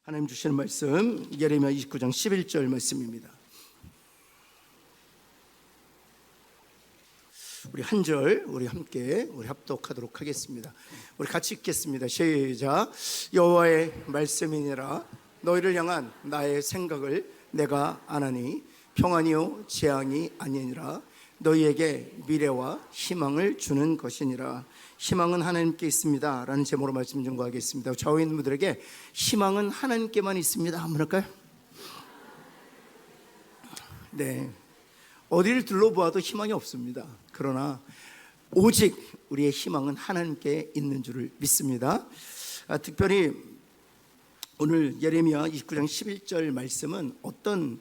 하나님 주시는 말씀 예레미야 29장 11절 말씀입니다. 우리 한 절 우리 함께 합독하도록 하겠습니다. 우리 같이 읽겠습니다. 시작. 여호와의 말씀이니라 너희를 향한 나의 생각을 내가 아나니 평안이요 재앙이 아니니라 너희에게 미래와 희망을 주는 것이니라. 희망은 하나님께 있습니다 라는 제목으로 말씀 전거하겠습니다. 좌우에 있는 분들에게 희망은 하나님께만 있습니다 한번 할까요? 네, 어디를 둘러보아도 희망이 없습니다. 그러나 오직 우리의 희망은 하나님께 있는 줄을 믿습니다. 특별히 오늘 예레미야 29장 11절 말씀은 어떤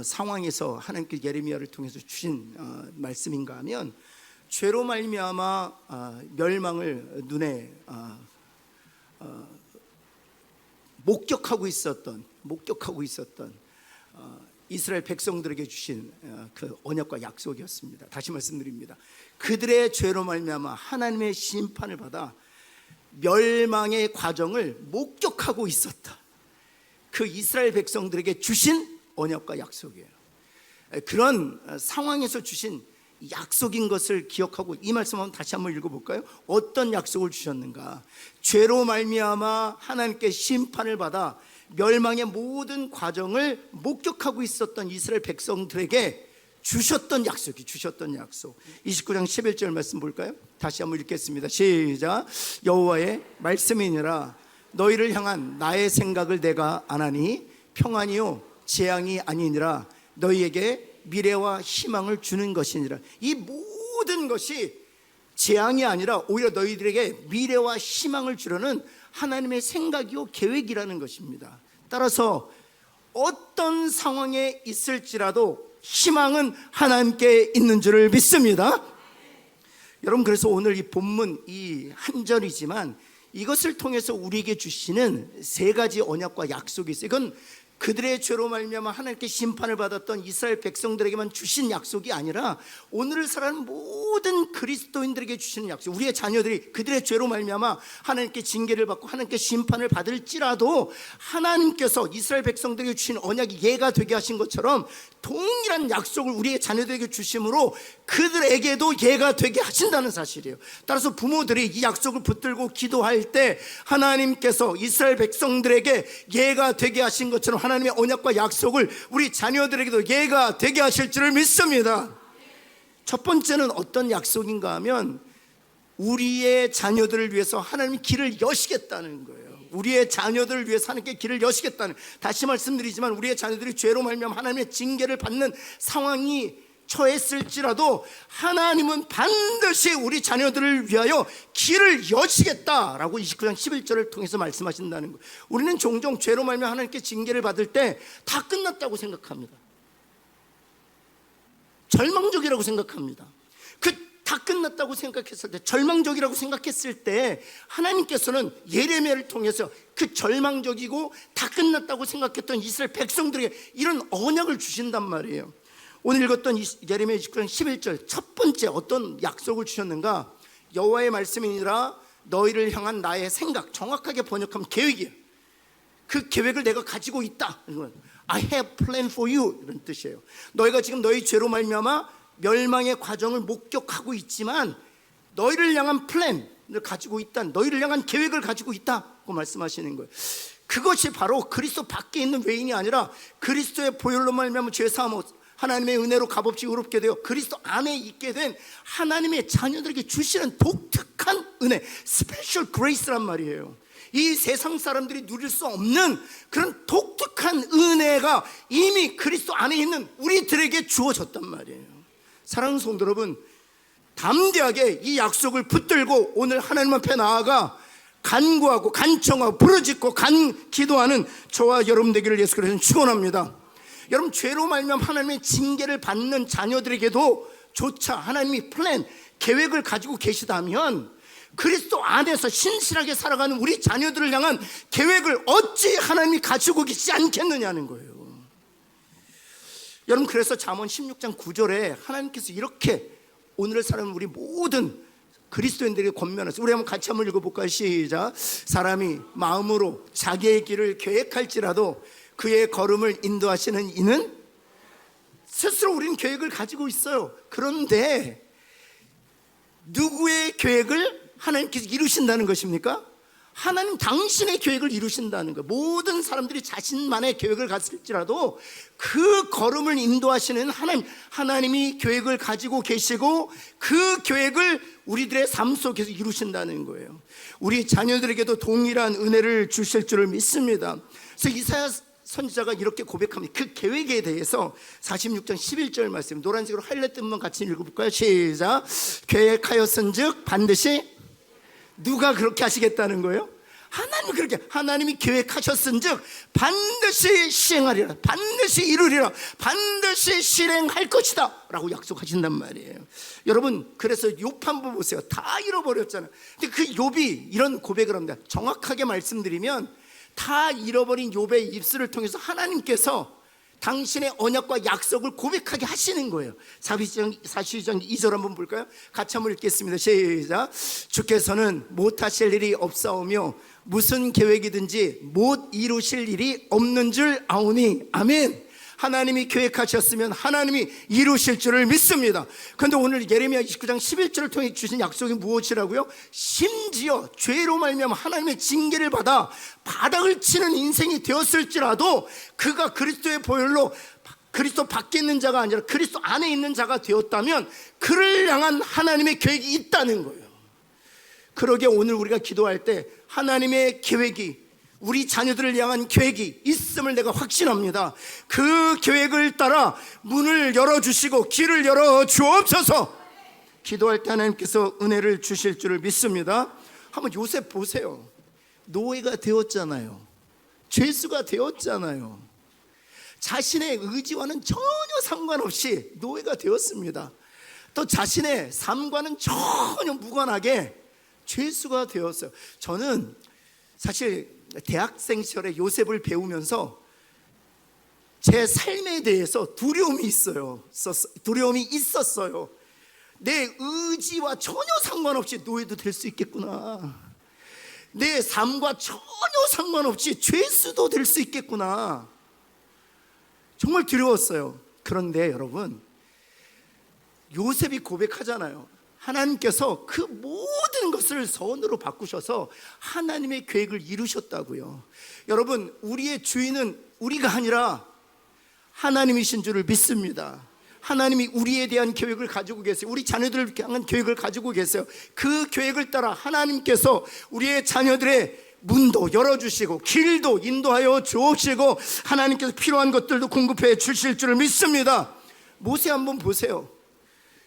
상황에서 하나님께 예레미야를 통해서 주신 말씀인가 하면 죄로 말미암아 멸망을 눈에 목격하고 있었던 이스라엘 백성들에게 주신 그 언약과 약속이었습니다. 다시 말씀드립니다. 그들의 죄로 말미암아 하나님의 심판을 받아 멸망의 과정을 목격하고 있었다. 그 이스라엘 백성들에게 주신 언약과 약속이에요. 그런 상황에서 주신 약속인 것을 기억하고 이 말씀 한번 다시 한번 읽어볼까요? 어떤 약속을 주셨는가? 죄로 말미암아 하나님께 심판을 받아 멸망의 모든 과정을 목격하고 있었던 이스라엘 백성들에게 주셨던 약속 29장 11절 말씀 볼까요? 다시 한번 읽겠습니다. 시작. 여호와의 말씀이니라 너희를 향한 나의 생각을 내가 아나니 평안이요 재앙이 아니니라 너희에게 미래와 희망을 주는 것이니라. 이 모든 것이 재앙이 아니라 오히려 너희들에게 미래와 희망을 주려는 하나님의 생각이요 계획이라는 것입니다. 따라서 어떤 상황에 있을지라도 희망은 하나님께 있는 줄을 믿습니다. 여러분, 그래서 오늘 이 본문 이 한 절이지만 이것을 통해서 우리에게 주시는 세 가지 언약과 약속이 있어요. 이건 그들의 죄로 말미암아 하나님께 심판을 받았던 이스라엘 백성들에게만 주신 약속이 아니라 오늘을 살아가는 모든 그리스도인들에게 주시는 약속. 우리의 자녀들이 그들의 죄로 말미암아 하나님께 징계를 받고 하나님께 심판을 받을지라도 하나님께서 이스라엘 백성들에게 주신 언약이 예가 되게 하신 것처럼 동일한 약속을 우리의 자녀들에게 주심으로 그들에게도 예가 되게 하신다는 사실이에요. 따라서 부모들이 이 약속을 붙들고 기도할 때 하나님께서 이스라엘 백성들에게 예가 되게 하신 것처럼 하나님의 언약과 약속을 우리 자녀들에게도 예가 되게 하실 줄을 믿습니다. 첫 번째는 어떤 약속인가 하면 우리의 자녀들을 위해서 하나님이 길을 여시겠다는 거예요. 우리의 자녀들을 위해서 하나님께 길을 여시겠다는, 다시 말씀드리지만 우리의 자녀들이 죄로 말미암아 하나님의 징계를 받는 상황이 처했을지라도 하나님은 반드시 우리 자녀들을 위하여 길을 여시겠다라고 29장 11절을 통해서 말씀하신다는 거예요. 우리는 종종 죄로 말미암아 하나님께 징계를 받을 때 다 끝났다고 생각합니다. 절망적이라고 생각합니다. 다 끝났다고 생각했을 때, 절망적이라고 생각했을 때 하나님께서는 예레미야를 통해서 그 절망적이고 다 끝났다고 생각했던 이스라엘 백성들에게 이런 언약을 주신단 말이에요. 오늘 읽었던 예레미야 29장 11절 첫 번째 어떤 약속을 주셨는가? 여호와의 말씀이니라 너희를 향한 나의 생각, 정확하게 번역하면 계획이에요. 그 계획을 내가 가지고 있다. I have plan for you 이런 뜻이에요. 너희가 지금 너희 죄로 말미암아 멸망의 과정을 목격하고 있지만 너희를 향한 플랜을 가지고 있다, 너희를 향한 계획을 가지고 있다고 말씀하시는 거예요. 그것이 바로 그리스도 밖에 있는 외인이 아니라 그리스도의 보혈로 말미암아 죄사함 하나님의 은혜로 값없이 의롭게 되어 그리스도 안에 있게 된 하나님의 자녀들에게 주시는 독특한 은혜, 스페셜 그레이스란 말이에요. 이 세상 사람들이 누릴 수 없는 그런 독특한 은혜가 이미 그리스도 안에 있는 우리들에게 주어졌단 말이에요. 사랑하는 성도 여러분, 담대하게 이 약속을 붙들고 오늘 하나님 앞에 나아가 간구하고 간청하고 부르짖고 기도하는 저와 여러분 되기를 예수 그리스도는 축원합니다. 여러분, 죄로 말미암아 하나님의 징계를 받는 자녀들에게도 조차 하나님이 플랜, 계획을 가지고 계시다면 그리스도 안에서 신실하게 살아가는 우리 자녀들을 향한 계획을 어찌 하나님이 가지고 계시지 않겠느냐는 거예요. 여러분, 그래서 잠언 16장 9절에 하나님께서 이렇게 오늘을 살아가는 우리 모든 그리스도인들에게 권면하세요. 우리 한번 같이 한번 읽어볼까요? 시작. 사람이 마음으로 자기의 길을 계획할지라도 그의 걸음을 인도하시는 이는, 스스로 우리는 계획을 가지고 있어요. 그런데 누구의 계획을 하나님께서 이루신다는 것입니까? 하나님 당신의 계획을 이루신다는 거예요. 모든 사람들이 자신만의 계획을 가질지라도 그 걸음을 인도하시는 하나님이 계획을 가지고 계시고 그 계획을 우리들의 삶 속에서 이루신다는 거예요. 우리 자녀들에게도 동일한 은혜를 주실 줄을 믿습니다. 그래서 이사야 선지자가 이렇게 고백합니다. 그 계획에 대해서 46장 11절 말씀, 노란색으로 하이라이트 한번 같이 읽어볼까요? 시작. 계획하였은즉 반드시, 누가 그렇게 하시겠다는 거예요? 하나님이 그렇게, 하나님이 계획하셨은즉 반드시 시행하리라, 반드시 이루리라, 반드시 실행할 것이다 라고 약속하신단 말이에요. 여러분, 그래서 욥 한번 보세요. 다 잃어버렸잖아요. 근데 그 욥이 이런 고백을 합니다. 정확하게 말씀드리면 다 잃어버린 욥의 입술을 통해서 하나님께서 당신의 언약과 약속을 고백하게 하시는 거예요. 42장 2절 한번 볼까요? 같이 한번 읽겠습니다. 시작. 주께서는 못하실 일이 없사오며 무슨 계획이든지 못 이루실 일이 없는 줄 아오니. 아멘. 하나님이 계획하셨으면 하나님이 이루실 줄을 믿습니다. 그런데 오늘 예레미야 29장 11절을 통해 주신 약속이 무엇이라고요? 심지어 죄로 말미암아 하나님의 징계를 받아 바닥을 치는 인생이 되었을지라도 그가 그리스도의 보혈로 그리스도 밖에 있는 자가 아니라 그리스도 안에 있는 자가 되었다면 그를 향한 하나님의 계획이 있다는 거예요. 그러기에 오늘 우리가 기도할 때 하나님의 계획이, 우리 자녀들을 향한 계획이 있음을 내가 확신합니다. 그 계획을 따라 문을 열어주시고 길을 열어 주옵소서. 기도할 때 하나님께서 은혜를 주실 줄을 믿습니다. 한번 요셉 보세요. 노예가 되었잖아요. 죄수가 되었잖아요. 자신의 의지와는 전혀 상관없이 노예가 되었습니다. 또 자신의 삶과는 전혀 무관하게 죄수가 되었어요. 저는 사실 대학생 시절에 요셉을 배우면서 제 삶에 대해서 두려움이 있었어요. 내 의지와 전혀 상관없이 노예도 될 수 있겠구나. 내 삶과 전혀 상관없이 죄수도 될 수 있겠구나. 정말 두려웠어요. 그런데 여러분, 요셉이 고백하잖아요. 하나님께서 그 모든 것을 선으로 바꾸셔서 하나님의 계획을 이루셨다고요. 여러분, 우리의 주인은 우리가 아니라 하나님이신 줄을 믿습니다. 하나님이 우리에 대한 계획을 가지고 계세요. 우리 자녀들을 향한 계획을 가지고 계세요. 그 계획을 따라 하나님께서 우리의 자녀들의 문도 열어주시고 길도 인도하여 주옵시고 하나님께서 필요한 것들도 공급해 주실 줄을 믿습니다. 모세 한번 보세요.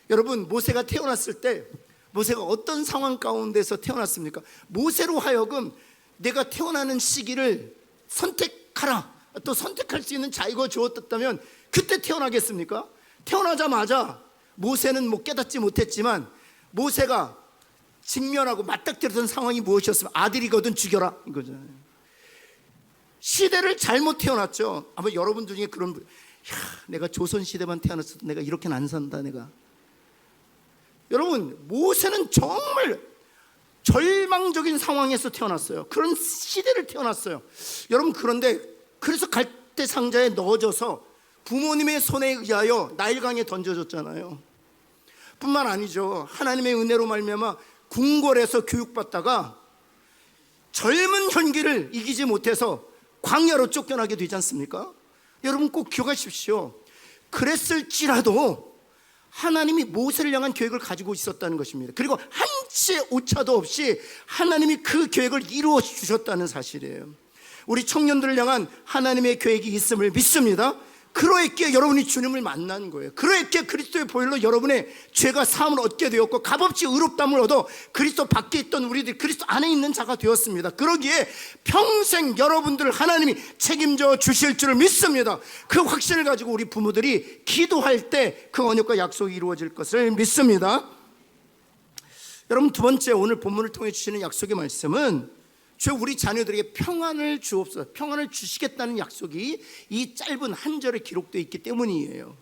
여러분, 모세가 태어났을 때 모세가 어떤 상황 가운데서 태어났습니까? 모세로 하여금 내가 태어나는 시기를 선택하라, 또 선택할 수 있는 자유가 주어졌다면 그때 태어나겠습니까? 태어나자마자 모세는 깨닫지 못했지만 모세가 직면하고 맞닥뜨렸던 상황이 무엇이었으면 아들이거든 죽여라 이거잖아요. 시대를 잘못 태어났죠. 아마 여러분들 중에 그런 분, 내가 조선시대만 태어났어도 내가 이렇게는 안 산다. 내가, 여러분, 모세는 정말 절망적인 상황에서 태어났어요. 그런 시대를 태어났어요. 여러분, 그런데 그래서 갈대 상자에 넣어져서 부모님의 손에 의하여 나일강에 던져졌잖아요. 뿐만 아니죠. 하나님의 은혜로 말미암아 궁궐에서 교육받다가 젊은 혈기를 이기지 못해서 광야로 쫓겨나게 되지 않습니까? 여러분, 꼭 기억하십시오. 그랬을지라도 하나님이 모세를 향한 계획을 가지고 있었다는 것입니다. 그리고 한치의 오차도 없이 하나님이 그 계획을 이루어 주셨다는 사실이에요. 우리 청년들을 향한 하나님의 계획이 있음을 믿습니다. 그러했기에 여러분이 주님을 만난 거예요. 그러했기에 그리스도의 보혈로 여러분의 죄가 사함을 얻게 되었고 값없이 의롭다함을 얻어 그리스도 밖에 있던 우리들이 그리스도 안에 있는 자가 되었습니다. 그러기에 평생 여러분들을 하나님이 책임져 주실 줄을 믿습니다. 그 확신을 가지고 우리 부모들이 기도할 때 그 언약과 약속이 이루어질 것을 믿습니다. 여러분, 두 번째, 오늘 본문을 통해 주시는 약속의 말씀은 주 우리 자녀들에게 평안을 주옵소서, 평안을 주시겠다는 약속이 이 짧은 한 절에 기록되어 있기 때문이에요.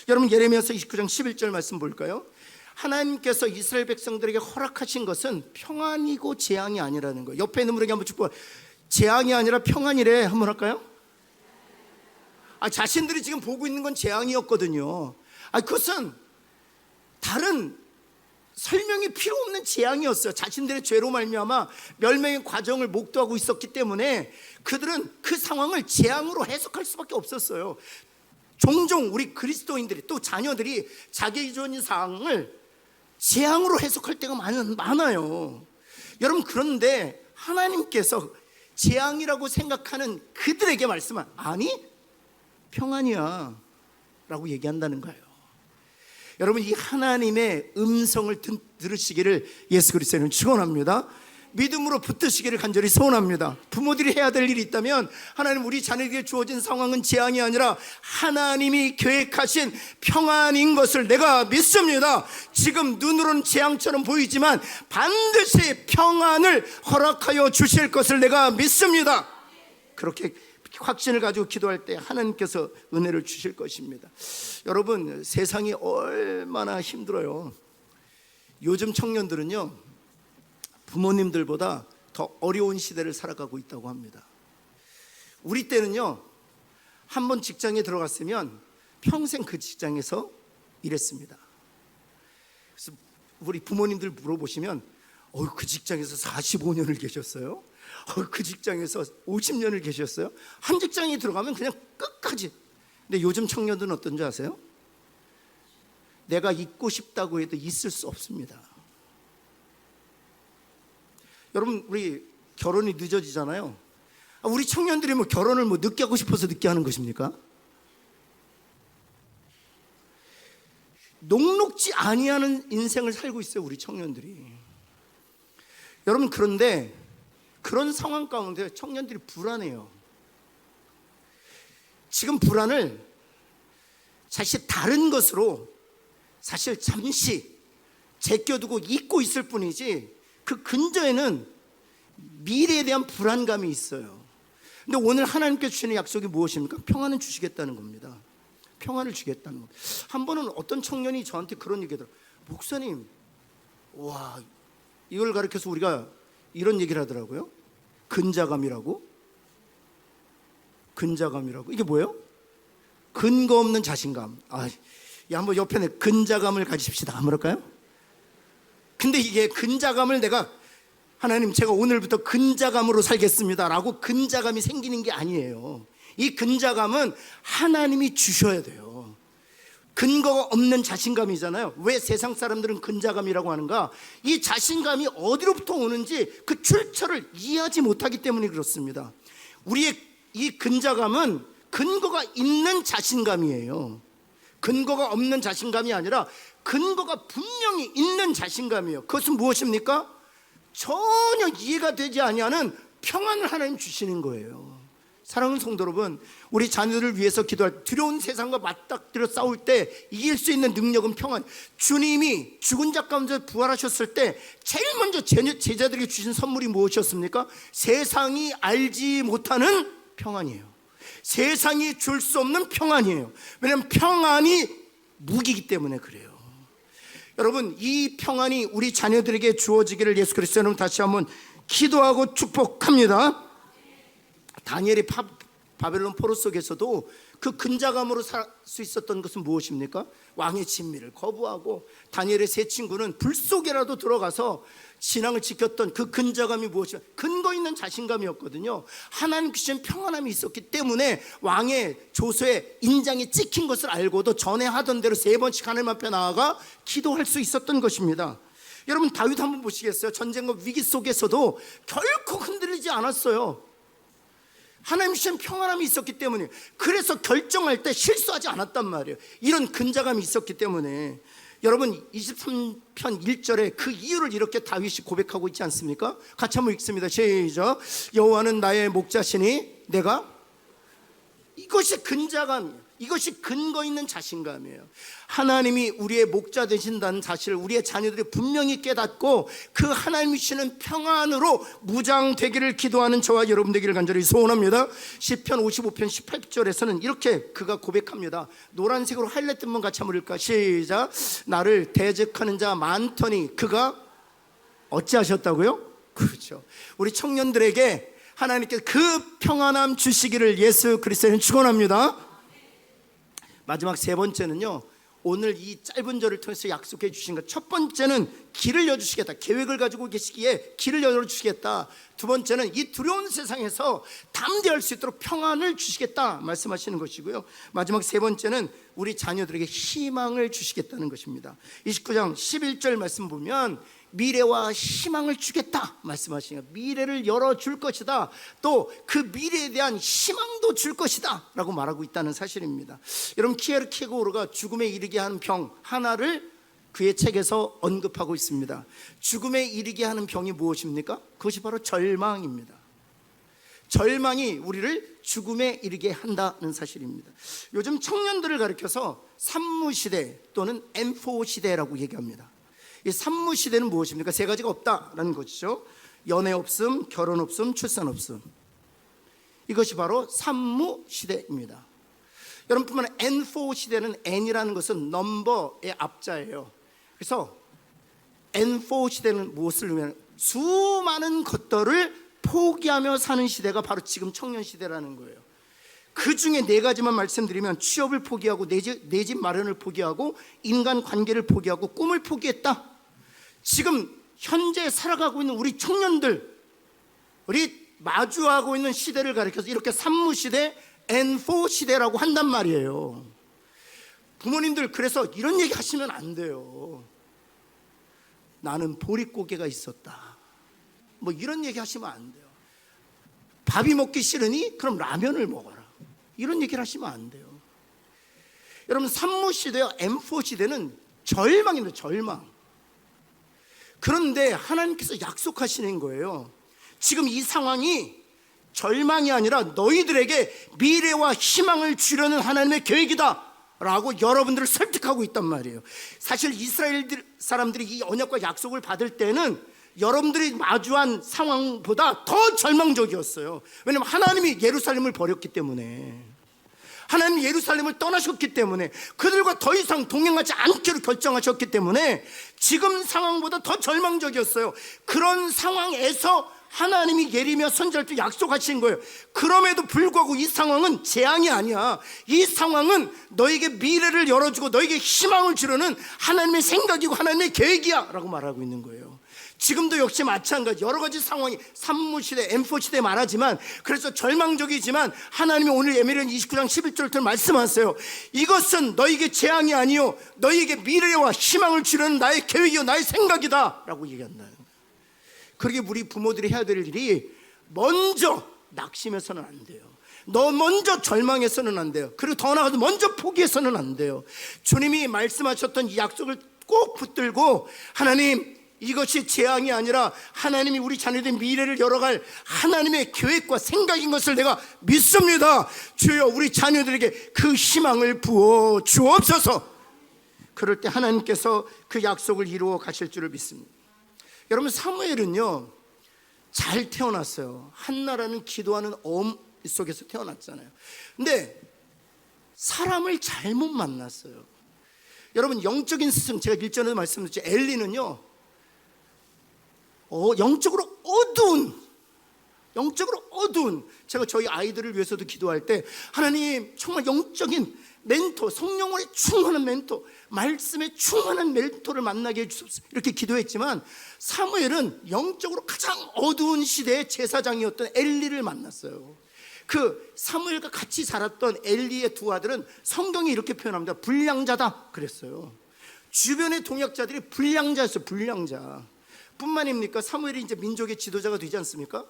여러분, 예레미야서 29장 11절 말씀 볼까요? 하나님께서 이스라엘 백성들에게 허락하신 것은 평안이고 재앙이 아니라는 거예요. 옆에 있는 분에게 한번 축복. 재앙이 아니라 평안이래. 한번 할까요? 자신들이 지금 보고 있는 건 재앙이었거든요. 그것은 다른 설명이 필요 없는 재앙이었어요. 자신들의 죄로 말미암아 멸망의 과정을 목도하고 있었기 때문에 그들은 그 상황을 재앙으로 해석할 수밖에 없었어요. 종종 우리 그리스도인들이 또 자녀들이 자기 존의 상황을 재앙으로 해석할 때가 많아요. 여러분, 그런데 하나님께서 재앙이라고 생각하는 그들에게 말씀은 아니, 평안이야 라고 얘기한다는 거예요. 여러분, 이 하나님의 음성을 들으시기를 예수 그리스도는 축원합니다. 믿음으로 붙드시기를 간절히 소원합니다. 부모들이 해야 될 일이 있다면, 하나님, 우리 자녀에게 주어진 상황은 재앙이 아니라 하나님이 계획하신 평안인 것을 내가 믿습니다. 지금 눈으로는 재앙처럼 보이지만 반드시 평안을 허락하여 주실 것을 내가 믿습니다. 그렇게 확신을 가지고 기도할 때 하나님께서 은혜를 주실 것입니다. 여러분, 세상이 얼마나 힘들어요. 요즘 청년들은요, 부모님들보다 더 어려운 시대를 살아가고 있다고 합니다. 우리 때는요, 한번 직장에 들어갔으면 평생 그 직장에서 일했습니다. 그래서 우리 부모님들 물어보시면 그 직장에서 45년을 계셨어요? 그 직장에서 50년을 계셨어요? 한 직장에 들어가면 그냥 끝까지. 근데 요즘 청년들은 어떤지 아세요? 내가 있고 싶다고 해도 있을 수 없습니다. 여러분, 우리 결혼이 늦어지잖아요. 우리 청년들이 결혼을 늦게 하고 싶어서 늦게 하는 것입니까? 녹록지 아니하는 인생을 살고 있어요, 우리 청년들이. 여러분, 그런데 그런 상황 가운데 청년들이 불안해요. 지금 불안을 사실 다른 것으로 사실 잠시 제껴두고 잊고 있을 뿐이지, 그 근저에는 미래에 대한 불안감이 있어요. 근데 오늘 하나님께 주시는 약속이 무엇입니까? 평안을 주시겠다는 겁니다. 평안을 주겠다는 겁니다. 한 번은 어떤 청년이 저한테 그런 얘기 하더라고요. 목사님, 와, 이걸 가르쳐서 우리가 이런 얘기를 하더라고요. 근자감이라고? 근자감이라고? 이게 뭐예요? 근거 없는 자신감. 한번 옆에 근자감을 가지십시다. 한번 할까요? 근데 이게 근자감을 내가, 하나님, 제가 오늘부터 근자감으로 살겠습니다 라고 근자감이 생기는 게 아니에요. 이 근자감은 하나님이 주셔야 돼요. 근거가 없는 자신감이잖아요. 왜 세상 사람들은 근자감이라고 하는가? 이 자신감이 어디로부터 오는지 그 출처를 이해하지 못하기 때문에 그렇습니다. 우리의 이 근자감은 근거가 있는 자신감이에요. 근거가 없는 자신감이 아니라 근거가 분명히 있는 자신감이에요. 그것은 무엇입니까? 전혀 이해가 되지 아니하는 평안을 하나님 주시는 거예요. 사랑하는 성도 여러분, 우리 자녀들을 위해서 기도할, 두려운 세상과 맞닥뜨려 싸울 때 이길 수 있는 능력은 평안. 주님이 죽은 자 가운데 부활하셨을 때 제일 먼저 제자들에게 주신 선물이 무엇이었습니까? 세상이 알지 못하는 평안이에요. 세상이 줄 수 없는 평안이에요. 왜냐하면 평안이 무기이기 때문에 그래요. 여러분, 이 평안이 우리 자녀들에게 주어지기를 예수 그리스도는 다시 한번 기도하고 축복합니다. 다니엘이 바벨론 포로 속에서도 그 근자감으로 살 수 있었던 것은 무엇입니까? 왕의 진미를 거부하고 다니엘의 세 친구는 불 속에라도 들어가서 신앙을 지켰던 그 근자감이 무엇이냐? 근거 있는 자신감이었거든요. 하나님 주신 평안함이 있었기 때문에 왕의 조서에 인장이 찍힌 것을 알고도 전에 하던 대로 3번씩 하나님 앞에 나아가 기도할 수 있었던 것입니다. 여러분, 다윗 한번 보시겠어요? 전쟁과 위기 속에서도 결코 흔들리지 않았어요. 하나님 주신 평안함이 있었기 때문에, 그래서 결정할 때 실수하지 않았단 말이에요. 이런 근자감이 있었기 때문에. 여러분, 23편 1절에 그 이유를 이렇게 다윗이 고백하고 있지 않습니까? 같이 한번 읽습니다. 시작. 여호와는 나의 목자시니 내가, 이것이 근자감이에요. 이것이 근거 있는 자신감이에요. 하나님이 우리의 목자 되신다는 사실을 우리의 자녀들이 분명히 깨닫고 그 하나님이 주시는 평안으로 무장되기를 기도하는 저와 여러분 되기를 간절히 소원합니다. 시편 55편 18절에서는 이렇게 그가 고백합니다. 노란색으로 하이라이트 한번 같이 한번 읽을까? 시작. 나를 대적하는 자 많더니 그가 어찌하셨다고요? 그렇죠. 우리 청년들에게 하나님께서 그 평안함 주시기를 예수 그리스도는 축원합니다. 마지막 세 번째는요, 오늘 이 짧은 절을 통해서 약속해 주신 것. 첫 번째는 길을 여주시겠다. 계획을 가지고 계시기에 길을 열어주시겠다. 두 번째는 이 두려운 세상에서 담대할 수 있도록 평안을 주시겠다 말씀하시는 것이고요. 마지막 세 번째는 우리 자녀들에게 희망을 주시겠다는 것입니다. 29장 11절 말씀 보면 미래와 희망을 주겠다 말씀하시니까 미래를 열어줄 것이다, 또 그 미래에 대한 희망도 줄 것이다 라고 말하고 있다는 사실입니다. 여러분, 키에르케고르가 죽음에 이르게 하는 병 하나를 그의 책에서 언급하고 있습니다. 죽음에 이르게 하는 병이 무엇입니까? 그것이 바로 절망입니다. 절망이 우리를 죽음에 이르게 한다는 사실입니다. 요즘 청년들을 가리켜서 산무시대 또는 M4 시대라고 얘기합니다. 이 산무시대는 무엇입니까? 세 가지가 없다라는 것이죠. 연애 없음, 결혼 없음, 출산 없음. 이것이 바로 산무시대입니다. 여러분뿐만 아니라 N4 시대는 N이라는 것은 넘버의 앞자예요. 그래서 N4 시대는 무엇을 의미하는, 수많은 것들을 포기하며 사는 시대가 바로 지금 청년 시대라는 거예요. 그 중에 네 가지만 말씀드리면, 취업을 포기하고 내 집 마련을 포기하고 인간 관계를 포기하고 꿈을 포기했다. 지금 현재 살아가고 있는 우리 청년들, 우리 마주하고 있는 시대를 가리켜서 이렇게 산무시대, N4 시대라고 한단 말이에요. 부모님들, 그래서 이런 얘기 하시면 안 돼요. 나는 보릿고개가 있었다, 뭐 이런 얘기 하시면 안 돼요. 밥이 먹기 싫으니 그럼 라면을 먹어라, 이런 얘기를 하시면 안 돼요. 여러분, 산무시대와 M4 시대는 절망입니다. 절망. 그런데 하나님께서 약속하시는 거예요. 지금 이 상황이 절망이 아니라 너희들에게 미래와 희망을 주려는 하나님의 계획이다 라고 여러분들을 설득하고 있단 말이에요. 사실 이스라엘 사람들이 이 언약과 약속을 받을 때는 여러분들이 마주한 상황보다 더 절망적이었어요. 왜냐하면 하나님이 예루살렘을 버렸기 때문에, 하나님이 예루살렘을 떠나셨기 때문에, 그들과 더 이상 동행하지 않기로 결정하셨기 때문에 지금 상황보다 더 절망적이었어요. 그런 상황에서 하나님이 예레미야 선지자한테 약속하신 거예요. 그럼에도 불구하고 이 상황은 재앙이 아니야. 이 상황은 너에게 미래를 열어주고 너에게 희망을 주려는 하나님의 생각이고 하나님의 계획이야 라고 말하고 있는 거예요. 지금도 역시 마찬가지, 여러 가지 상황이 산무시대, M4 시대 말하지만, 그래서 절망적이지만 하나님이 오늘 예레미야 29장 11절을 말씀하세요. 이것은 너에게 재앙이 아니요 너에게 미래와 희망을 주려는 나의 계획이요 나의 생각이다 라고 얘기한다. 그러게 우리 부모들이 해야 될 일이, 먼저 낙심해서는 안 돼요. 너 먼저 절망해서는 안 돼요. 그리고 더 나아가서 먼저 포기해서는 안 돼요. 주님이 말씀하셨던 이 약속을 꼭 붙들고, 하나님, 이것이 재앙이 아니라 하나님이 우리 자녀들의 미래를 열어갈 하나님의 계획과 생각인 것을 내가 믿습니다. 주여, 우리 자녀들에게 그 희망을 부어 주옵소서. 그럴 때 하나님께서 그 약속을 이루어 가실 줄을 믿습니다. 여러분, 사무엘은요 잘 태어났어요. 한나라는 기도하는 엄 속에서 태어났잖아요. 근데 사람을 잘못 만났어요. 여러분, 영적인 스승, 제가 일전에도 말씀드렸죠. 엘리는요 영적으로 어두운, 제가 저희 아이들을 위해서도 기도할 때, 하나님 정말 영적인 멘토, 성령으로 충만한 멘토, 말씀에 충만한 멘토를 만나게 해주옵소서, 이렇게 기도했지만, 사무엘은 영적으로 가장 어두운 시대의 제사장이었던 엘리를 만났어요. 그 사무엘과 같이 자랐던 엘리의 두 아들은 성경이 이렇게 표현합니다. 불량자다 그랬어요. 주변의 동역자들이 불량자였어요. 불량자. 뿐만입니까? 사무엘이 이제 민족의 지도자가 되지 않습니까?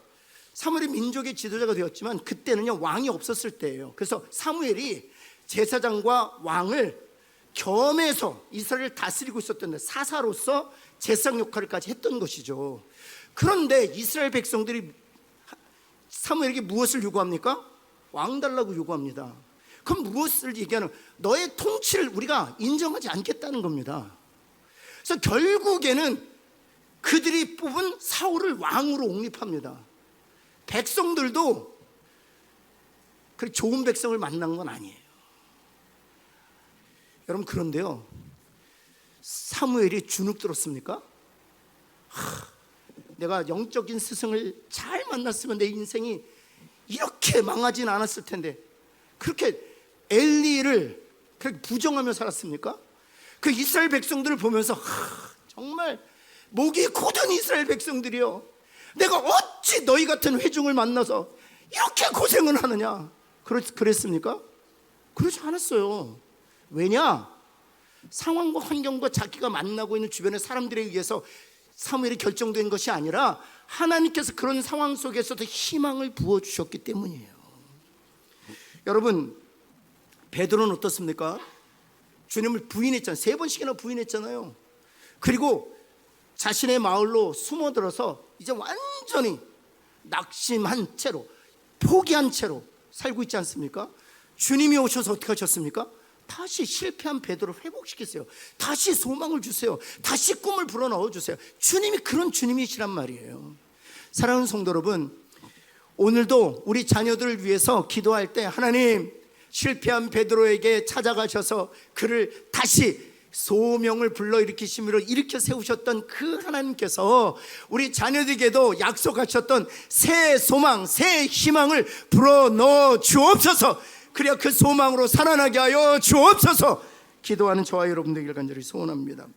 사무엘이 민족의 지도자가 되었지만 그때는요 왕이 없었을 때예요. 그래서 사무엘이 제사장과 왕을 겸해서 이스라엘을 다스리고 있었던 사사로서 제사장 역할까지 했던 것이죠. 그런데 이스라엘 백성들이 사무엘에게 무엇을 요구합니까? 왕 달라고 요구합니다. 그럼 무엇을 얘기하는, 너의 통치를 우리가 인정하지 않겠다는 겁니다. 그래서 결국에는 그들이 뽑은 사울을 왕으로 옹립합니다. 백성들도 그렇게 좋은 백성을 만난 건 아니에요. 여러분, 그런데요, 사무엘이 주눅 들었습니까? 내가 영적인 스승을 잘 만났으면 내 인생이 이렇게 망하진 않았을 텐데, 그렇게 엘리를 그렇게 부정하며 살았습니까? 그 이스라엘 백성들을 보면서 정말 목이 곧은 이스라엘 백성들이요, 내가 어찌 너희 같은 회중을 만나서 이렇게 고생을 하느냐, 그랬습니까? 그러지 않았어요. 왜냐? 상황과 환경과 자기가 만나고 있는 주변의 사람들에 의해서 사무엘이 결정된 것이 아니라 하나님께서 그런 상황 속에서도 희망을 부어주셨기 때문이에요. 여러분, 베드로는 어떻습니까? 주님을 부인했잖아요. 3번씩이나 부인했잖아요. 그리고 자신의 마을로 숨어들어서 이제 완전히 낙심한 채로, 포기한 채로 살고 있지 않습니까? 주님이 오셔서 어떻게 하셨습니까? 다시 실패한 베드로를 회복시키세요. 다시 소망을 주세요. 다시 꿈을 불어넣어 주세요. 주님이 그런 주님이시란 말이에요. 사랑하는 성도 여러분, 오늘도 우리 자녀들을 위해서 기도할 때 하나님, 실패한 베드로에게 찾아가셔서 그를 다시 소명을 불러일으키심으로 일으켜 세우셨던 그 하나님께서 우리 자녀들에게도 약속하셨던 새 소망, 새 희망을 불어넣어 주옵소서. 그래야 그 소망으로 살아나게 하여 주옵소서. 기도하는 저와 여러분들에게 간절히 소원합니다.